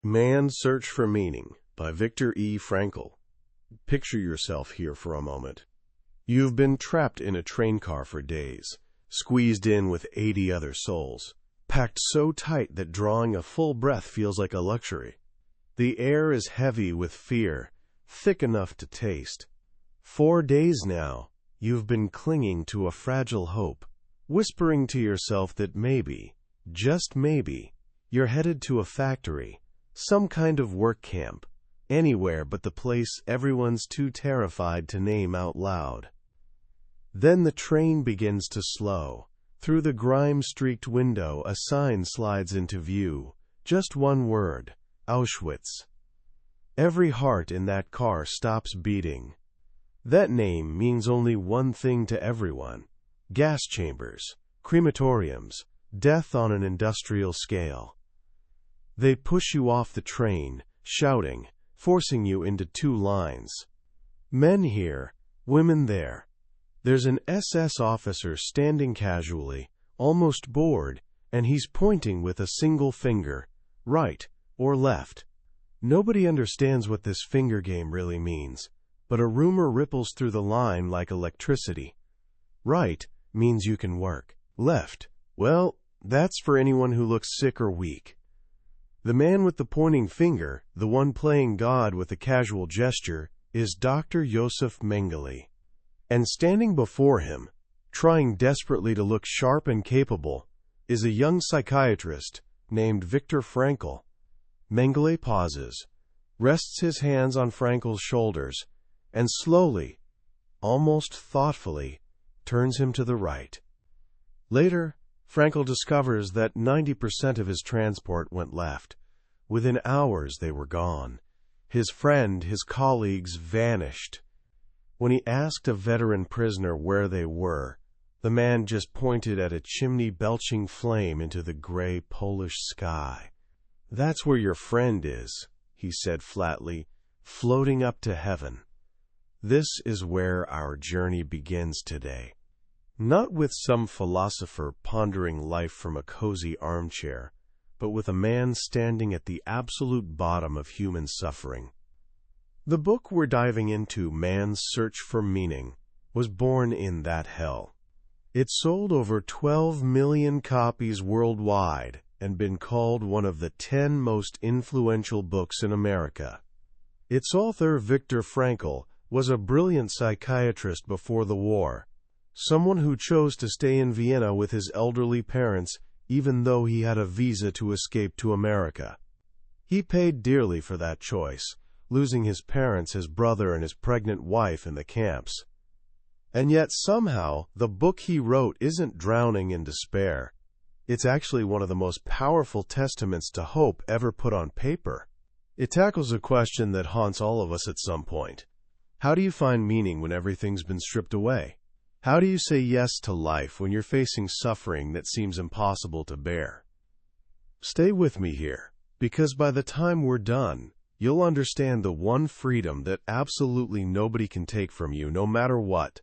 Man's Search for Meaning by Viktor E. Frankl. Picture yourself here for a moment. You've been trapped in a train car for days, squeezed in with 80 other souls, packed so tight that drawing a full breath feels like a luxury. The air is heavy with fear, thick enough to taste. 4 days now, you've been clinging to a fragile hope, whispering to yourself that maybe, just maybe, you're headed to a factory, some kind of work camp, anywhere but the place everyone's too terrified to name out loud. Then the train begins to slow. Through the grime-streaked window, a sign slides into view. Just one word: Auschwitz. Every heart in that car stops beating. That name means only one thing to everyone: gas chambers, crematoriums, death on an industrial scale. They push you off the train, shouting, forcing you into 2 lines. Men here, women there. There's an SS officer standing casually, almost bored, and he's pointing with a single finger, right or left. Nobody understands what this finger game really means, but a rumor ripples through the line like electricity. Right means you can work. Left, well, that's for anyone who looks sick or weak. The man with the pointing finger, the one playing God with a casual gesture, is Dr. Josef Mengele. And standing before him, trying desperately to look sharp and capable, is a young psychiatrist named Viktor Frankl. Mengele pauses, rests his hands on Frankl's shoulders, and slowly, almost thoughtfully, turns him to the right. Later, Frankl discovers that 90% of his transport went left. Within hours they were gone. His friend, his colleagues vanished. When he asked a veteran prisoner where they were, the man just pointed at a chimney belching flame into the gray Polish sky. "That's where your friend is," he said flatly, "floating up to heaven. This is where our journey begins today." Not with some philosopher pondering life from a cozy armchair, but with a man standing at the absolute bottom of human suffering. The book we're diving into, Man's Search for Meaning, was born in that hell. It sold over 12 million copies worldwide and been called one of the 10 most influential books in America. Its author, Viktor Frankl, was a brilliant psychiatrist before the war. Someone who chose to stay in Vienna with his elderly parents even though he had a visa to escape to America. He paid dearly for that choice, losing his parents, his brother, and his pregnant wife in the camps. And yet somehow, the book he wrote isn't drowning in despair. It's actually one of the most powerful testaments to hope ever put on paper. It tackles a question that haunts all of us at some point. How do you find meaning when everything's been stripped away? How do you say yes to life when you're facing suffering that seems impossible to bear? Stay with me here, because by the time we're done, you'll understand the one freedom that absolutely nobody can take from you, no matter what.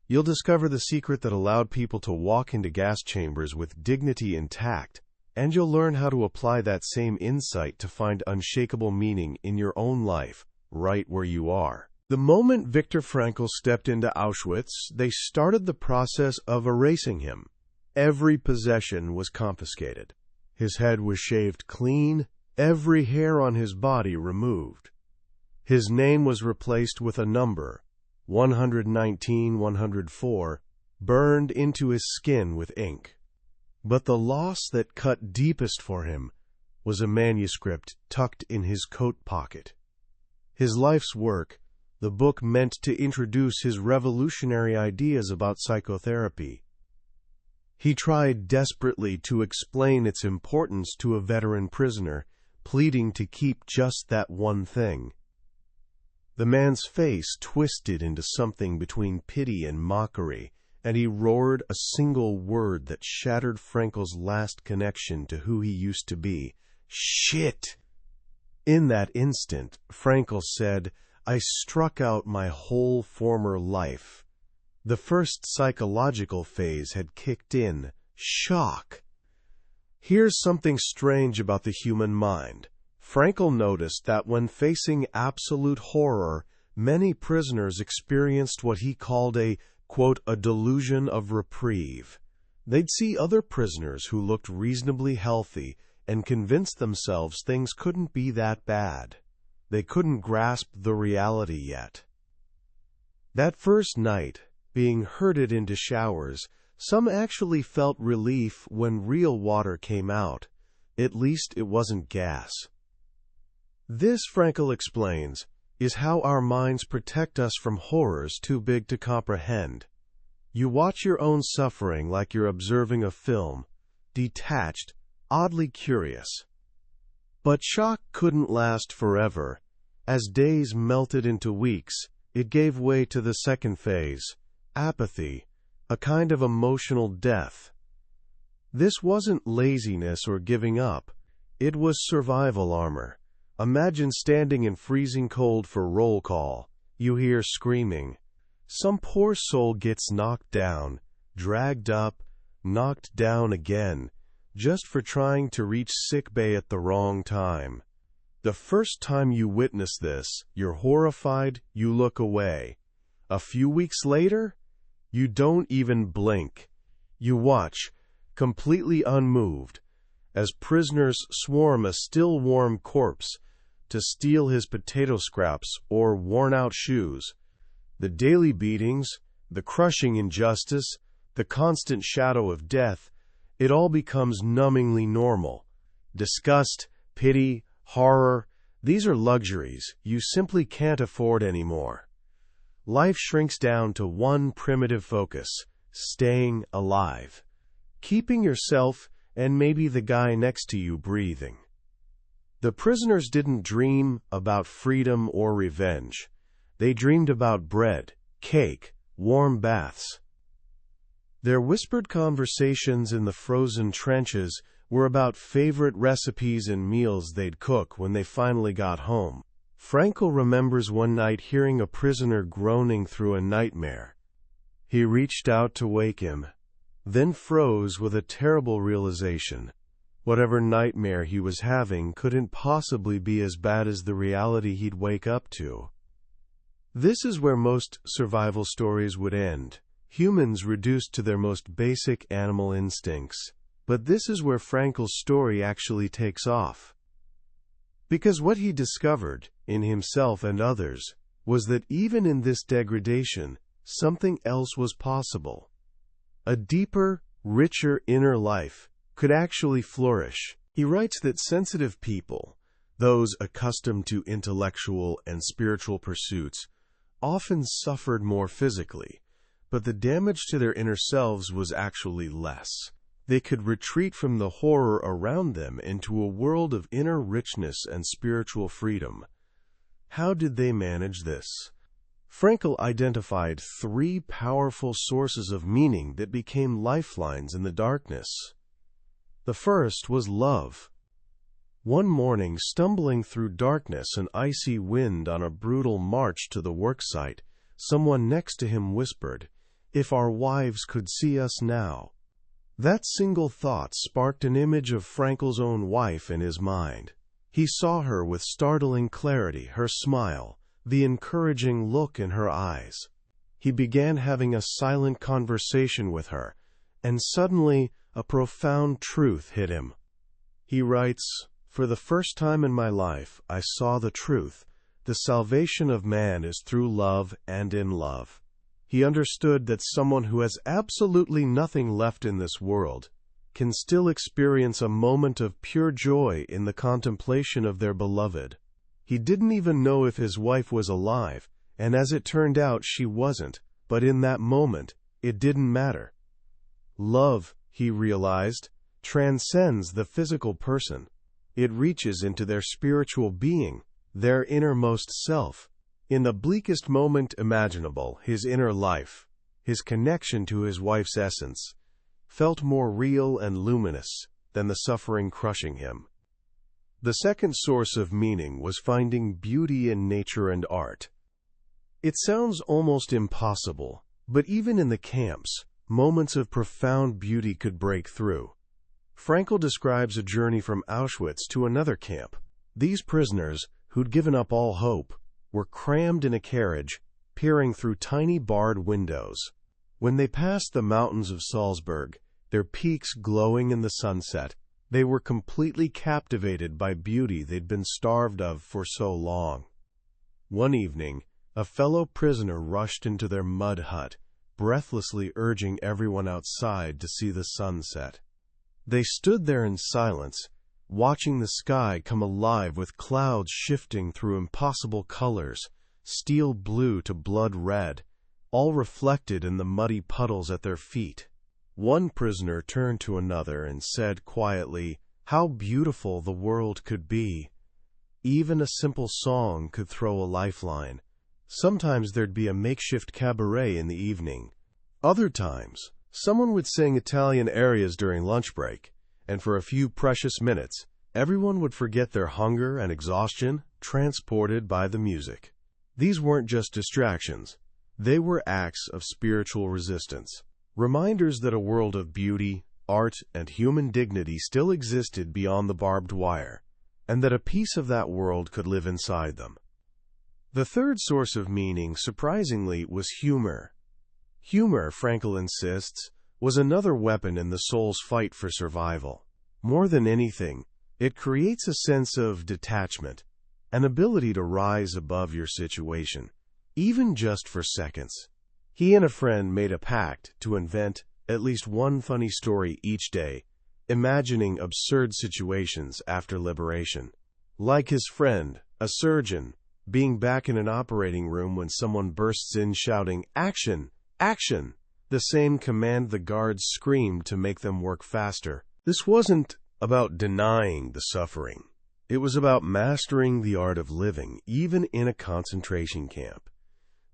You'll discover the secret that allowed people to walk into gas chambers with dignity intact, and you'll learn how to apply that same insight to find unshakable meaning in your own life, right where you are. The moment Viktor Frankl stepped into Auschwitz, they started the process of erasing him. Every possession was confiscated. His head was shaved clean, every hair on his body removed. His name was replaced with a number, 119-104, burned into his skin with ink. But the loss that cut deepest for him was a manuscript tucked in his coat pocket. His life's work, the book meant to introduce his revolutionary ideas about psychotherapy. He tried desperately to explain its importance to a veteran prisoner, pleading to keep just that one thing. The man's face twisted into something between pity and mockery, and he roared a single word that shattered Frankl's last connection to who he used to be: "Shit!" In that instant, Frankl said, "I struck out my whole former life." The first psychological phase had kicked in: shock. Here's something strange about the human mind. Frankl noticed that when facing absolute horror, many prisoners experienced what he called a, quote, a delusion of reprieve. They'd see other prisoners who looked reasonably healthy and convince themselves things couldn't be that bad. They couldn't grasp the reality yet. That first night, being herded into showers, some actually felt relief when real water came out. At least it wasn't gas. This, Frankl explains, is how our minds protect us from horrors too big to comprehend. You watch your own suffering like you're observing a film, detached, oddly curious. But shock couldn't last forever. As days melted into weeks, it gave way to the second phase, apathy, a kind of emotional death. This wasn't laziness or giving up. It was survival armor. Imagine standing in freezing cold for roll call. You hear screaming. Some poor soul gets knocked down, dragged up, knocked down again, just for trying to reach sickbay at the wrong time. The first time you witness this, you're horrified, you look away. A few weeks later, you don't even blink. You watch, completely unmoved, as prisoners swarm a still warm corpse to steal his potato scraps or worn-out shoes. The daily beatings, the crushing injustice, the constant shadow of death, it all becomes numbingly normal. Disgust, pity, horror, these are luxuries you simply can't afford anymore. Life shrinks down to one primitive focus: staying alive. Keeping yourself and maybe the guy next to you breathing. The prisoners didn't dream about freedom or revenge. They dreamed about bread, cake, warm baths. Their whispered conversations in the frozen trenches were about favorite recipes and meals they'd cook when they finally got home. Frankl remembers one night hearing a prisoner groaning through a nightmare. He reached out to wake him, then froze with a terrible realization. Whatever nightmare he was having couldn't possibly be as bad as the reality he'd wake up to. This is where most survival stories would end, humans reduced to their most basic animal instincts. But this is where Frankl's story actually takes off. Because what he discovered, in himself and others, was that even in this degradation, something else was possible. A deeper, richer inner life could actually flourish. He writes that sensitive people, those accustomed to intellectual and spiritual pursuits, often suffered more physically, but the damage to their inner selves was actually less. They could retreat from the horror around them into a world of inner richness and spiritual freedom. How did they manage this? Frankl identified 3 powerful sources of meaning that became lifelines in the darkness. The first was love. One morning, stumbling through darkness and icy wind on a brutal march to the worksite, someone next to him whispered, "If our wives could see us now." That single thought sparked an image of Frankl's own wife in his mind. He saw her with startling clarity, her smile, the encouraging look in her eyes. He began having a silent conversation with her, and suddenly a profound truth hit him. He writes, "For the first time in my life, I saw the truth. The salvation of man is through love and in love." He understood that someone who has absolutely nothing left in this world can still experience a moment of pure joy in the contemplation of their beloved. He didn't even know if his wife was alive, and as it turned out, she wasn't, but in that moment, it didn't matter. Love, he realized, transcends the physical person. It reaches into their spiritual being, their innermost self. In the bleakest moment imaginable, his inner life, his connection to his wife's essence, felt more real and luminous than the suffering crushing him. The second source of meaning was finding beauty in nature and art. It sounds almost impossible, but even in the camps, moments of profound beauty could break through. Frankl describes a journey from Auschwitz to another camp, These prisoners, who'd given up all hope, were crammed in a carriage, peering through tiny barred windows. When they passed the mountains of Salzburg, their peaks glowing in the sunset, they were completely captivated by beauty they'd been starved of for so long. One evening, a fellow prisoner rushed into their mud hut, breathlessly urging everyone outside to see the sunset. They stood there in silence, watching the sky come alive with clouds shifting through impossible colors, steel blue to blood red, all reflected in the muddy puddles at their feet. One prisoner turned to another and said quietly, "How beautiful the world could be. Even a simple song could throw a lifeline. Sometimes there'd be a makeshift cabaret in the evening. Other times, someone would sing Italian arias during lunch break, and for a few precious minutes, everyone would forget their hunger and exhaustion, transported by the music." These weren't just distractions. They were acts of spiritual resistance, reminders that a world of beauty, art, and human dignity still existed beyond the barbed wire, and that a piece of that world could live inside them. The third source of meaning, surprisingly, was humor. Humor, Frankl insists, was another weapon in the soul's fight for survival. More than anything, it creates a sense of detachment, an ability to rise above your situation, even just for seconds. He and a friend made a pact to invent at least one funny story each day, imagining absurd situations after liberation. Like his friend, a surgeon, being back in an operating room when someone bursts in shouting, "Action! Action!" the same command the guards screamed to make them work faster. This wasn't about denying the suffering. It was about mastering the art of living, even in a concentration camp.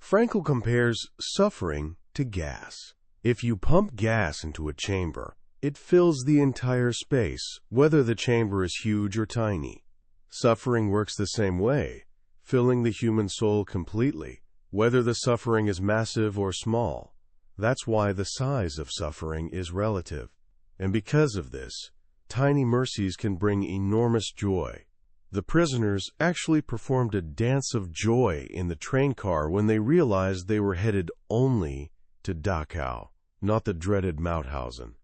Frankl compares suffering to gas. If you pump gas into a chamber, it fills the entire space, whether the chamber is huge or tiny. Suffering works the same way, filling the human soul completely, whether the suffering is massive or small. That's why the size of suffering is relative. And because of this, tiny mercies can bring enormous joy. The prisoners actually performed a dance of joy in the train car when they realized they were headed only to Dachau, not the dreaded Mauthausen.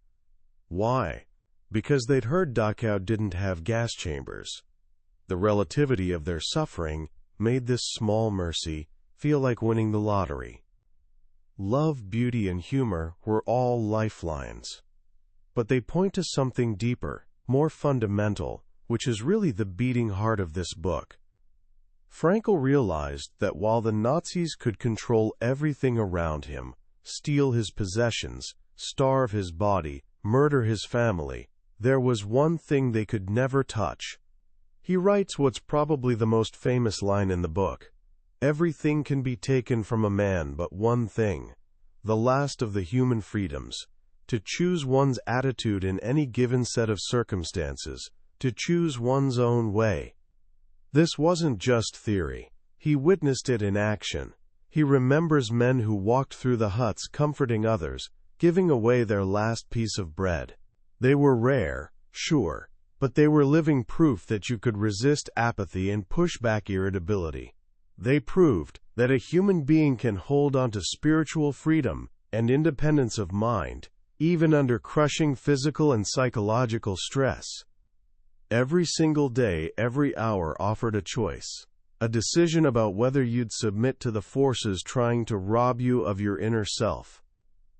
Why? Because they'd heard Dachau didn't have gas chambers. The relativity of their suffering made this small mercy feel like winning the lottery. Love, beauty, and humor were all lifelines. But they point to something deeper, more fundamental, which is really the beating heart of this book. Frankl realized that while the Nazis could control everything around him, steal his possessions, starve his body, murder his family, there was one thing they could never touch. He writes what's probably the most famous line in the book: "Everything can be taken from a man but one thing, the last of the human freedoms, to choose one's attitude in any given set of circumstances, to choose one's own way." This wasn't just theory. He witnessed it in action. He remembers men who walked through the huts comforting others, giving away their last piece of bread. They were rare, sure, but they were living proof that you could resist apathy and push back irritability. They proved that a human being can hold on to spiritual freedom and independence of mind, even under crushing physical and psychological stress. Every single day, every hour offered a choice, a decision about whether you'd submit to the forces trying to rob you of your inner self.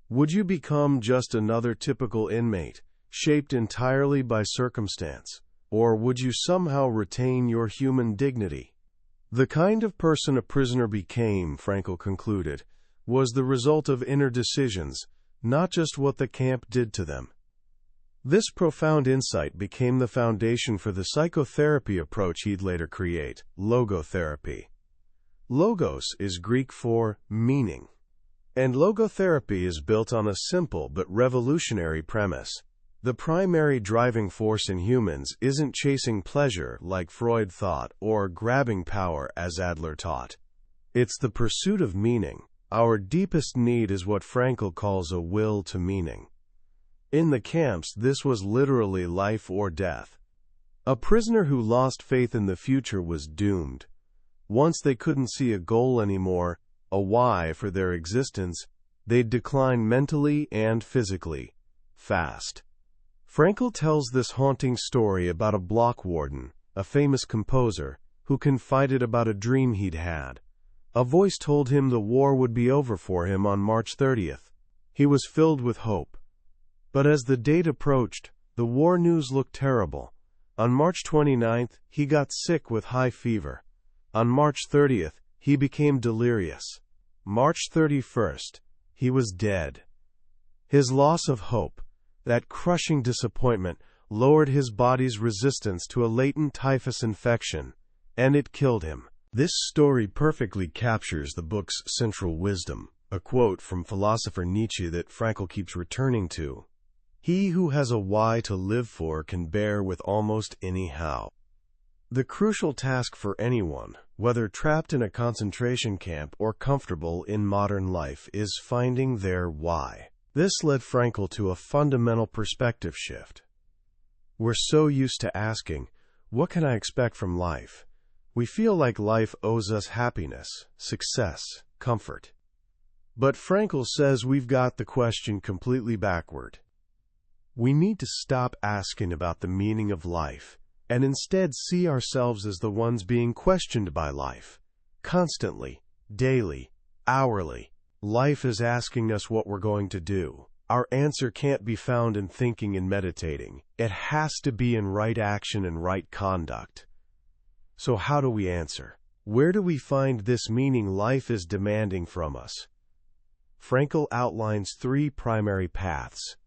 Would you become just another typical inmate, shaped entirely by circumstance, or would you somehow retain your human dignity? The kind of person a prisoner became, Frankl concluded, was the result of inner decisions, not just what the camp did to them. This profound insight became the foundation for the psychotherapy approach he'd later create, logotherapy. Logos is Greek for meaning, and logotherapy is built on a simple but revolutionary premise. The primary driving force in humans isn't chasing pleasure like Freud thought or grabbing power as Adler taught. It's the pursuit of meaning. Our deepest need is what Frankl calls a will to meaning. In the camps, this was literally life or death. A prisoner who lost faith in the future was doomed. Once they couldn't see a goal anymore, a why for their existence, they'd decline mentally and physically, fast. Frankl tells this haunting story about a block warden, a famous composer, who confided about a dream he'd had. A voice told him the war would be over for him on March 30th. He was filled with hope. But as the date approached, the war news looked terrible. On March 29th, he got sick with high fever. On March 30th, he became delirious. March 31st, he was dead. His loss of hope, that crushing disappointment, lowered his body's resistance to a latent typhus infection, and it killed him. This story perfectly captures the book's central wisdom, a quote from philosopher Nietzsche that Frankl keeps returning to. "He who has a why to live for can bear with almost any how." The crucial task for anyone, whether trapped in a concentration camp or comfortable in modern life, is finding their why. This led Frankl to a fundamental perspective shift. We're so used to asking, "What can I expect from life?" We feel like life owes us happiness, success, comfort. But Frankl says we've got the question completely backward. We need to stop asking about the meaning of life, and instead see ourselves as the ones being questioned by life. Constantly, daily, hourly, life is asking us what we're going to do. Our answer can't be found in thinking and meditating. It has to be in right action and right conduct. So how do we answer? Where do we find this meaning life is demanding from us? Frankl outlines 3 primary paths.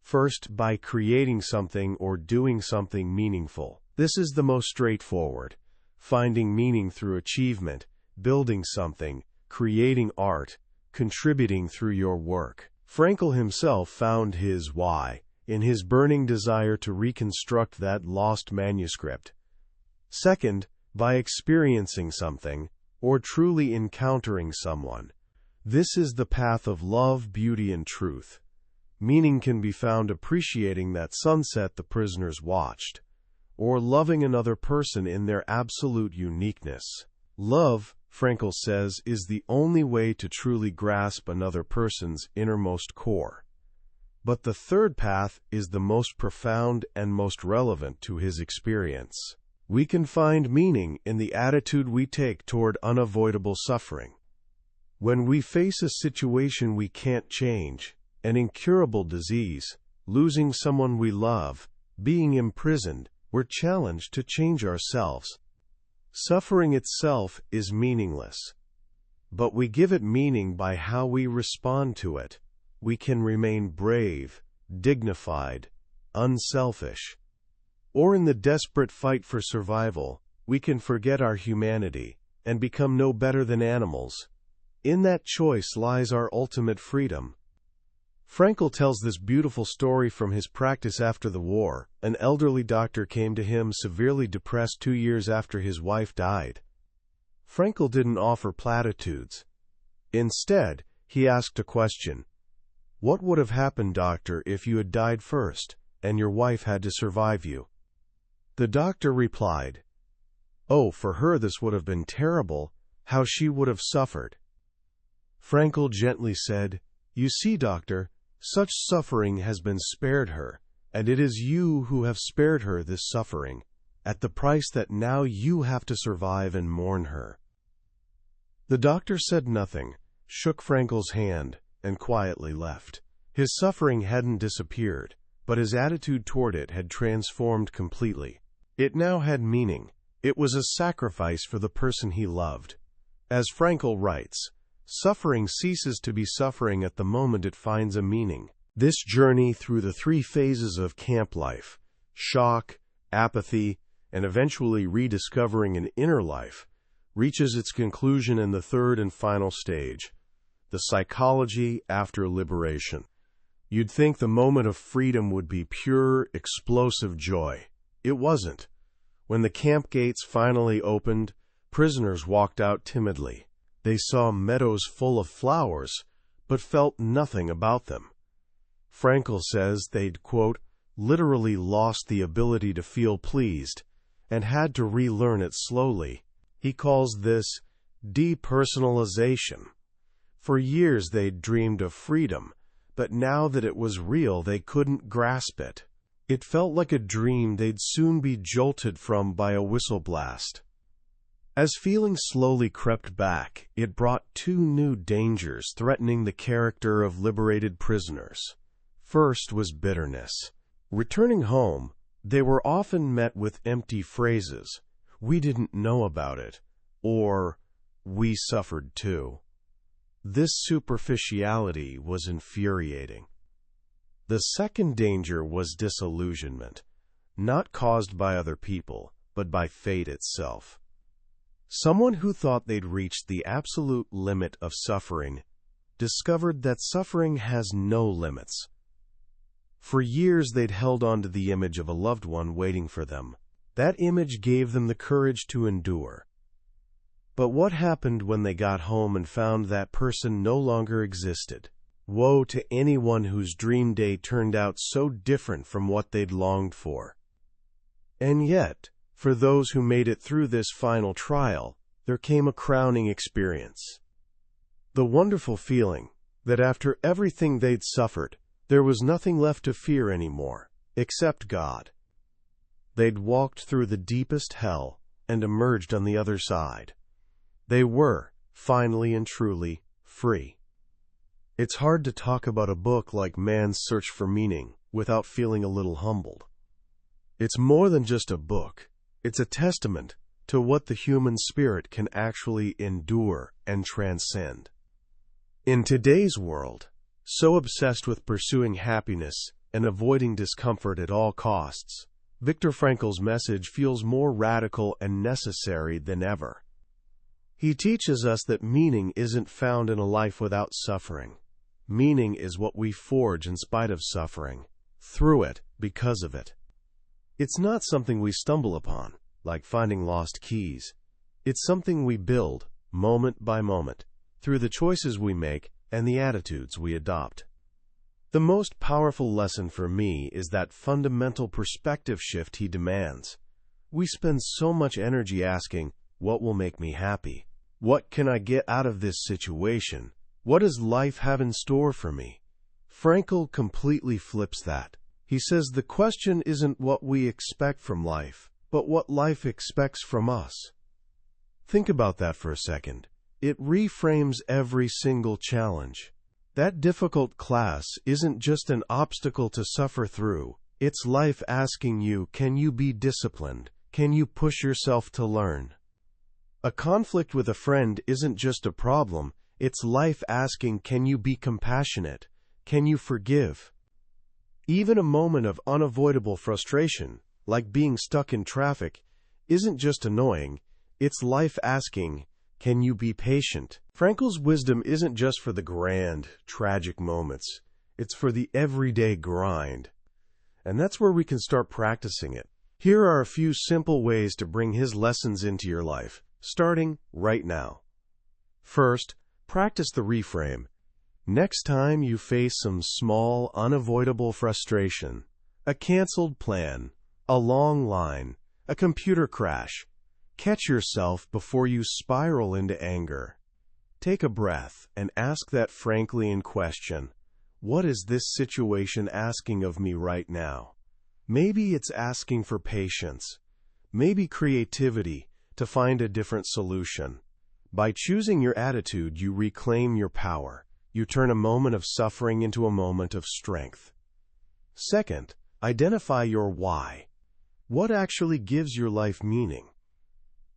First, by creating something or doing something meaningful. This is the most straightforward. Finding meaning through achievement, building something, creating art, contributing through your work. Frankl himself found his why in his burning desire to reconstruct that lost manuscript. Second, by experiencing something, or truly encountering someone. This is the path of love, beauty, and truth. Meaning can be found appreciating that sunset the prisoners watched, or loving another person in their absolute uniqueness. Love, Frankl says, is the only way to truly grasp another person's innermost core. But the third path is the most profound and most relevant to his experience. We can find meaning in the attitude we take toward unavoidable suffering. When we face a situation we can't change, an incurable disease, losing someone we love, being imprisoned, we're challenged to change ourselves. Suffering itself is meaningless, but we give it meaning by how we respond to it. We can remain brave, dignified, unselfish. Or in the desperate fight for survival, we can forget our humanity and become no better than animals. In that choice lies our ultimate freedom. Frankl tells this beautiful story from his practice after the war. An elderly doctor came to him severely depressed 2 years after his wife died. Frankl didn't offer platitudes. Instead, he asked a question. "What would have happened, doctor, if you had died first, and your wife had to survive you?" The doctor replied, "Oh, for her this would have been terrible, how she would have suffered." Frankl gently said, "You see, doctor, such suffering has been spared her, and it is you who have spared her this suffering, at the price that now you have to survive and mourn her." The doctor said nothing, shook Frankl's hand, and quietly left. His suffering hadn't disappeared, but his attitude toward it had transformed completely. It now had meaning. It was a sacrifice for the person he loved. As Frankl writes, suffering ceases to be suffering at the moment it finds a meaning. This journey through the 3 phases of camp life, shock, apathy, and eventually rediscovering an inner life, reaches its conclusion in the 3rd and final stage, the psychology after liberation. You'd think the moment of freedom would be pure, explosive joy. It wasn't. When the camp gates finally opened, prisoners walked out timidly. They saw meadows full of flowers, but felt nothing about them. Frankl says they'd, quote, literally lost the ability to feel pleased, and had to relearn it slowly. He calls this depersonalization. For years they'd dreamed of freedom, but now that it was real, they couldn't grasp it. It felt like a dream they'd soon be jolted from by a whistle blast. As feeling slowly crept back, it brought two new dangers threatening the character of liberated prisoners. First was bitterness. Returning home, they were often met with empty phrases, "We didn't know about it," or "We suffered too." This superficiality was infuriating. The second danger was disillusionment, not caused by other people, but by fate itself. Someone who thought they'd reached the absolute limit of suffering discovered that suffering has no limits. For years they'd held on to the image of a loved one waiting for them. That image gave them the courage to endure. But what happened when they got home and found that person no longer existed? Woe to anyone whose dream day turned out so different from what they'd longed for. And yet, for those who made it through this final trial, there came a crowning experience. The wonderful feeling that after everything they'd suffered, there was nothing left to fear anymore, except God. They'd walked through the deepest hell and emerged on the other side. They were, finally and truly, free. It's hard to talk about a book like Man's Search for Meaning without feeling a little humbled. It's more than just a book. It's a testament to what the human spirit can actually endure and transcend. In today's world, so obsessed with pursuing happiness and avoiding discomfort at all costs, Viktor Frankl's message feels more radical and necessary than ever. He teaches us that meaning isn't found in a life without suffering. Meaning is what we forge in spite of suffering, through it, because of it. It's not something we stumble upon, like finding lost keys. It's something we build, moment by moment, through the choices we make and the attitudes we adopt. The most powerful lesson for me is that fundamental perspective shift he demands. We spend so much energy asking, what will make me happy? What can I get out of this situation? What does life have in store for me? Frankl completely flips that. He says the question isn't what we expect from life, but what life expects from us. Think about that for a second. It reframes every single challenge. That difficult class isn't just an obstacle to suffer through. It's life asking you, can you be disciplined? Can you push yourself to learn? A conflict with a friend isn't just a problem. It's life asking, can you be compassionate? Can you forgive? Even a moment of unavoidable frustration, like being stuck in traffic, isn't just annoying. It's life asking, can you be patient? Frankl's wisdom isn't just for the grand, tragic moments. It's for the everyday grind. And that's where we can start practicing it. Here are a few simple ways to bring his lessons into your life, starting right now. First, practice the reframe. Next time you face some small, unavoidable frustration, a canceled plan, a long line, a computer crash, catch yourself before you spiral into anger. Take a breath and ask that Franklian question. What is this situation asking of me right now? Maybe it's asking for patience, maybe creativity to find a different solution. By choosing your attitude, you reclaim your power. You turn a moment of suffering into a moment of strength. Second, identify your why. What actually gives your life meaning?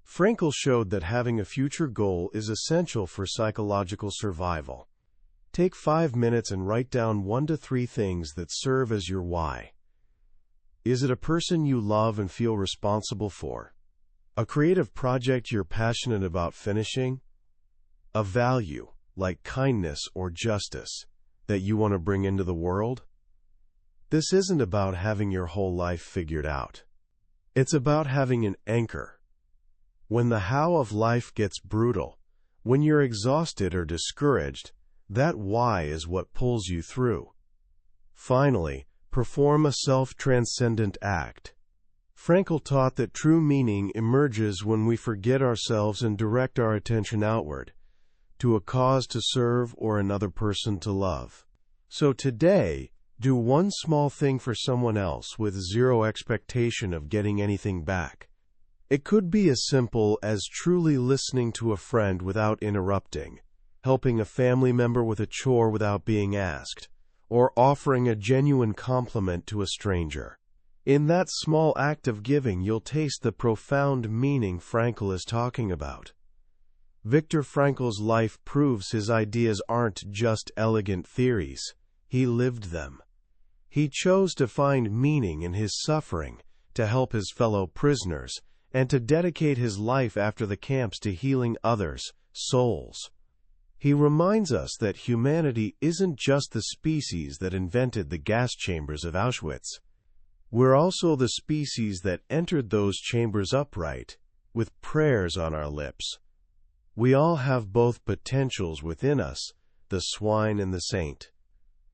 Frankl showed that having a future goal is essential for psychological survival. Take 5 minutes and write down 1 to 3 things that serve as your why. Is it a person you love and feel responsible for? A creative project you're passionate about finishing? A value, like kindness or justice, that you want to bring into the world? This isn't about having your whole life figured out. It's about having an anchor. When the how of life gets brutal, when you're exhausted or discouraged, that why is what pulls you through. Finally, perform a self-transcendent act. Frankl taught that true meaning emerges when we forget ourselves and direct our attention outward, to a cause to serve or another person to love. So today, do one small thing for someone else with zero expectation of getting anything back. It could be as simple as truly listening to a friend without interrupting, helping a family member with a chore without being asked, or offering a genuine compliment to a stranger. In that small act of giving, you'll taste the profound meaning Frankl is talking about. Viktor Frankl's life proves his ideas aren't just elegant theories. He lived them. He chose to find meaning in his suffering, to help his fellow prisoners, and to dedicate his life after the camps to healing others' souls. He reminds us that humanity isn't just the species that invented the gas chambers of Auschwitz. We're also the species that entered those chambers upright, with prayers on our lips. We all have both potentials within us, the swine and the saint.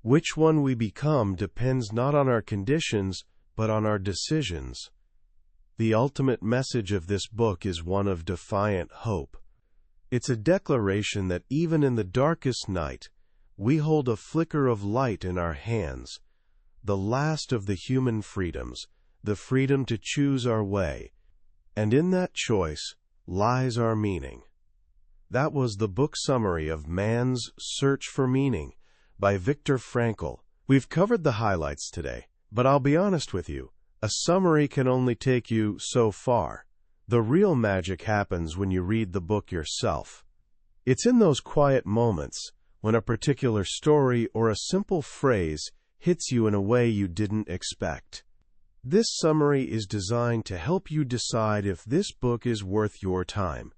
Which one we become depends not on our conditions, but on our decisions. The ultimate message of this book is one of defiant hope. It's a declaration that even in the darkest night, we hold a flicker of light in our hands, the last of the human freedoms, the freedom to choose our way, and in that choice lies our meaning. That was the book summary of Man's Search for Meaning by Viktor Frankl. We've covered the highlights today, but I'll be honest with you, a summary can only take you so far. The real magic happens when you read the book yourself. It's in those quiet moments when a particular story or a simple phrase hits you in a way you didn't expect. This summary is designed to help you decide if this book is worth your time.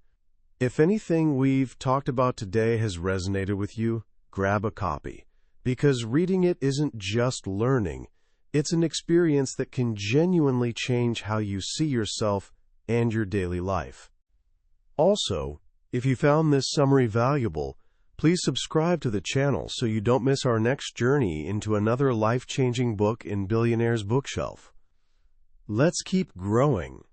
If anything we've talked about today has resonated with you, grab a copy, because reading it isn't just learning, it's an experience that can genuinely change how you see yourself and your daily life. Also, if you found this summary valuable, please subscribe to the channel so you don't miss our next journey into another life-changing book in Billionaire's Bookshelf. Let's keep growing.